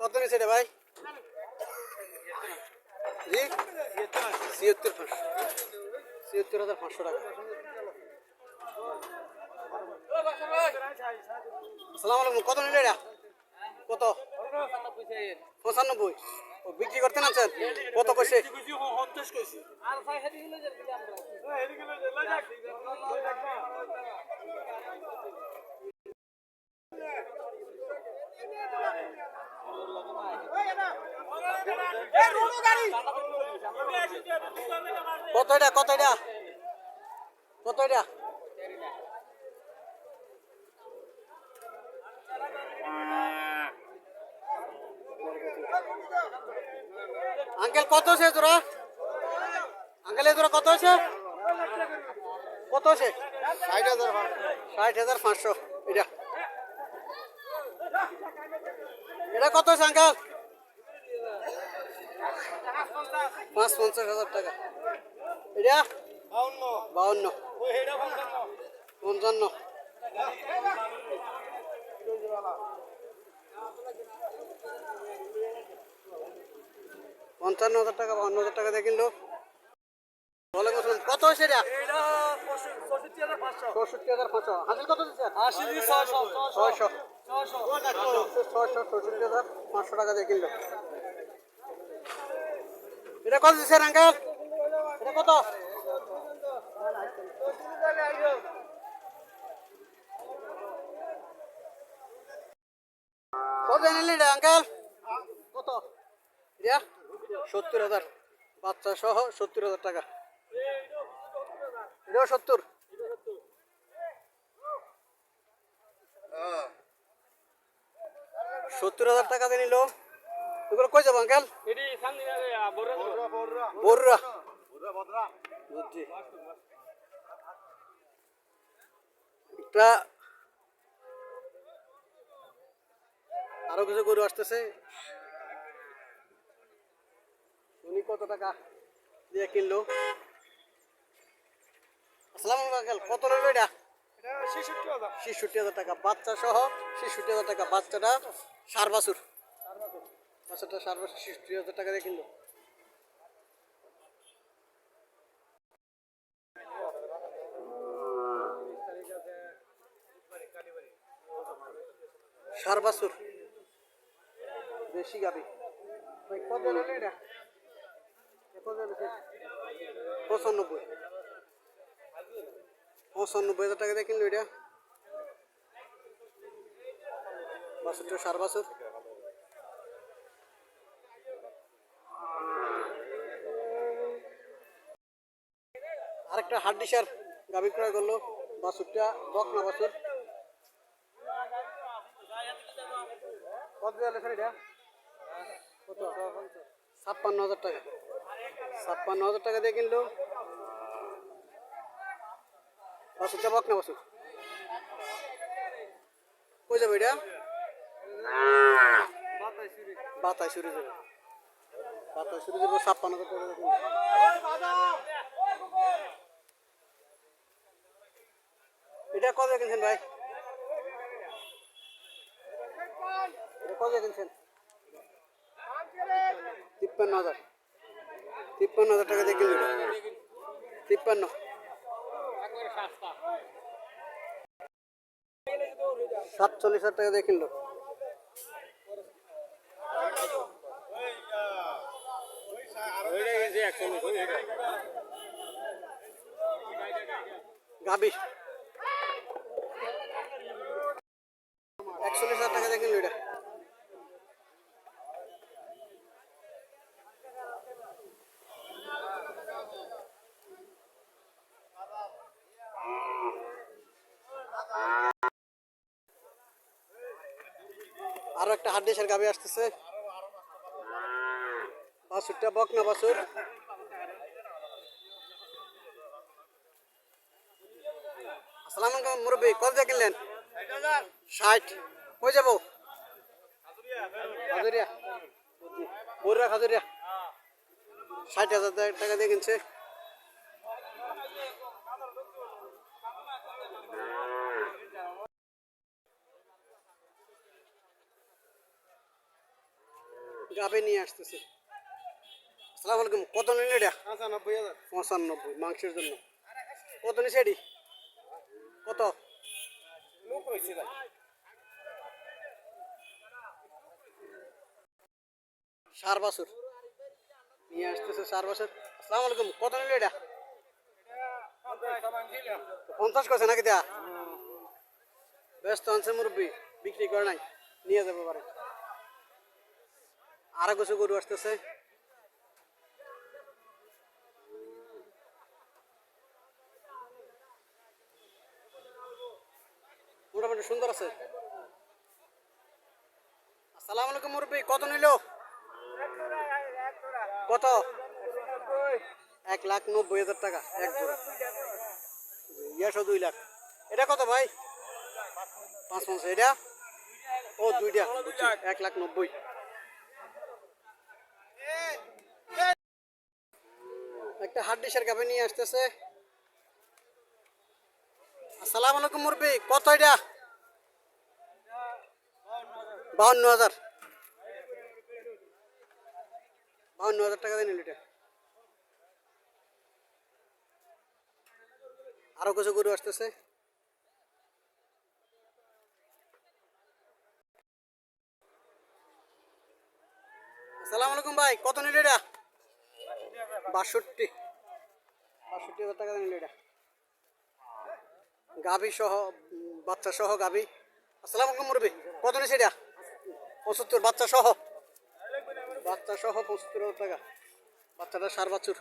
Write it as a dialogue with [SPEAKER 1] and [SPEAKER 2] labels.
[SPEAKER 1] কত নিচ্ছে রে ভাই? জি ৭৬,৫০০ টাকা। আসসালামু আলাইকুম। কত নিলে এটা? কত? ৯৫। ও বিক্রি করতে নাচেন? কত কইছে? কত এটা? কত এটা? কত এটা? আঙ্কেল কত আছে তোরা? আঙ্কেল তোরা কত আছে? কত আছে? ৬০,০০০। ৬০,৫০০। এটা এটা কত আছে আঙ্কেল? ৫,৫০,০০০ টাকা। এটা ৫২, ৫৫, ৫৫,০০০ টাকা, ৫২,০০০ টাকা দিয়ে কিনলো। কত হয়েছে এটা? ৬৪,৫০০। হাসিল কত দিচ্ছে? ৬০০। ৬৬,৫০০ টাকা দিয়ে কিনলো। এটা কত দিচ্ছে আঙ্কেল? এটা কত? কত নিলি রে আঙ্কেল? কত? এটা ৭০,০০০। বাচ্চা সহ ৭০,০০০ টাকা। এটাও ৭০। ৭০,০০০ টাকা দিয়ে নিল। এগুলো কই যাবো আঙ্কেল? বরুরা। বুঝছি। একটা আরো কিছু গরু আসতেছে। উনি কত টাকা দিয়ে কিনলো? আসসালামু আলাইকুম আঙ্কেল। কত নেবে এটা? ৬৬,০০০ টাকা। বাচ্চা সহ ৬৬,০০০ টাকা। বাচ্চাটা সার বাছুর। বাচ্চাটা সার বাছুর ৬৬,০০০ টাকা দিয়ে কিনলো। সার বাছুর দেশি গাবি। কত নিলে এটা? ৯৫। ৯৫,০০০ টাকা দিয়ে কিনলো এটা। বাছুরটা সার বাছুর। আরেকটা হাড্ডিসার গাবি ক্রয় করলো। বাছুরটা বকনা বাছুর। কত দিয়ে এটা? কত? ৫৬,০০০ টাকা। ৫৬,০০০ টাকা দিয়ে কিনলো। বাছুরটা বকনা বাছুর। কই যাবে এটা? বাতায় শুরু যাবে। বাতায় শুরু যাবে। ৫৬,০০০ টাকা দিয়ে কিনলো। এটা কত কিনছেন ভাই? এটা কত কিনছেন? ৫৩,০০০। ৫৩,০০০ টাকা দিয়ে কিনলো। ৫৩। ৪৭,০০০ টাকা দিয়ে কিনলো। গাবি ৪১,০০০ টাকা দিয়ে কিনলো এটা। আরো একটা হাড্ডিসার গাবি আসতেছে। বাছুরটা বকনা বাছুর। আসসালামু আলাইকুম মুরব্বী। কত দিয়ে কিনলেন? ৬০। কই যাবো? খাজুরিয়া। বরুরা খাজুরিয়া। ৬০,০০০ টাকা দিয়ে কিনছে। গাবে নিয়ে আসতেছে। আসসালামু আলাইকুম, কত নিন এটা?
[SPEAKER 2] 95,000
[SPEAKER 1] 95 মাংসের জন্য। কত নিছে এটি? কত?
[SPEAKER 2] লোক রয়েছে ভাই।
[SPEAKER 1] সার বাছুর নিয়ে আসতেছে, সার বাছুর। আসসালামু আলাইকুম, কত নিল এটা? 50 করছে নাকি দেয়া? ব্যস্ত আনছে মুরব্বী, বিক্রি করে নাই, নিয়ে যাবে পারে। আরো কিছু গরু আসতেছে। মোটামুটি সুন্দর আছে। আসসালামু আলাইকুম মুরব্বী, কত নিল? কত? 1,90,000 টাকা এক জোড়া। 2 লাখ। এটা কত ভাই? 5 এটা? ও দুইটা, 1,90,000। একটা হাট ডিশের গাভী নিয়ে আসতেছে। আসসালামু আলাইকুম মুরব্বী, কত এটা? 52,000। 52,000 টাকা দিয়ে নিল এটা। আরো কিছু গরু আসতেছে। আসসালামু আলাইকুম ভাই, কত নিল এটা? 62,000 টাকা দিয়ে নিল এটা। গাভী সহ, বাচ্চা সহ গাভী। আসসালামু আলাইকুম মুরব্বী, কত নিছে এটা? 75, বাচ্চা সহ। বাচ্চা সহ 75,000 টাকা। বাচ্চাটা সার বাছুর।